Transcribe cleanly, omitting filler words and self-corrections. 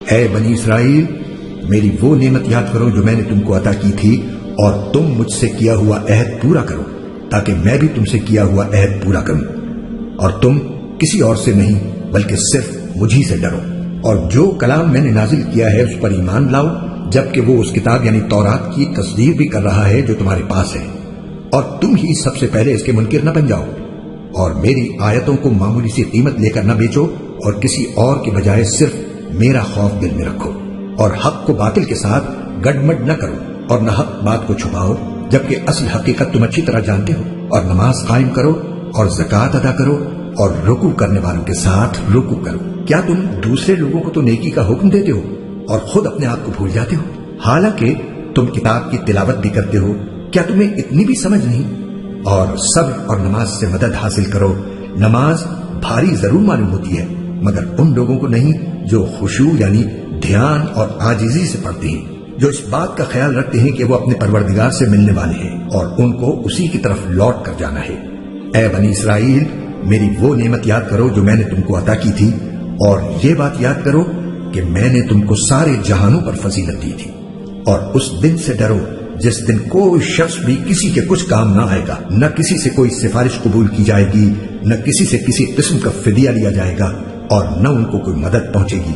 اے بنی اسرائیل، میری وہ نعمت یاد کرو جو میں نے تم کو عطا کی تھی، اور تم مجھ سے کیا ہوا عہد پورا کرو تاکہ میں بھی تم سے کیا ہوا عہد پورا کروں، اور تم کسی اور سے نہیں بلکہ صرف مجھی سے ڈرو، اور جو کلام میں نے نازل کیا ہے اس پر ایمان لاؤ، جبکہ وہ اس کتاب یعنی تورات کی تصدیق بھی کر رہا ہے جو تمہارے پاس ہے، اور تم ہی سب سے پہلے اس کے منکر نہ بن جاؤ، اور میری آیتوں کو معمولی سی قیمت لے کر نہ بیچو، اور کسی اور کے بجائے صرف میرا خوف دل میں رکھو، اور حق کو باطل کے ساتھ گڈمڈ نہ کرو، اور نہ حق بات کو چھپاؤ، جبکہ اصل حقیقت تم اچھی طرح جانتے ہو، اور نماز قائم کرو اور زکوٰۃ ادا کرو، اور رکوع کرنے والوں کے ساتھ رکوع کرو۔ کیا تم دوسرے لوگوں کو تو نیکی کا حکم دیتے ہو اور خود اپنے آپ کو بھول جاتے ہو؟ حالانکہ تم کتاب کی تلاوت بھی کرتے ہو، کیا تمہیں اتنی بھی سمجھ نہیں؟ اور صبر اور نماز سے مدد حاصل کرو۔ نماز بھاری ضرور معلوم ہوتی ہے، مگر ان لوگوں کو نہیں جو خشوع یعنی دھیان اور عاجزی سے پڑھتے ہیں، جو اس بات کا خیال رکھتے ہیں کہ وہ اپنے پروردگار سے ملنے والے ہیں اور ان کو اسی کی طرف لوٹ کر جانا ہے۔ اے بنی اسرائیل، میری وہ نعمت یاد کرو جو میں نے تم کو عطا کی تھی، اور یہ بات یاد کرو کہ میں نے تم کو سارے جہانوں پر فضیلت دی تھی، اور اس دن سے ڈرو جس دن کوئی شخص بھی کسی کے کچھ کام نہ آئے گا، نہ کسی سے کوئی سفارش قبول کی جائے گی، نہ کسی سے کسی قسم کا فدیہ لیا جائے گا، اور نہ ان کو کوئی مدد پہنچے گی۔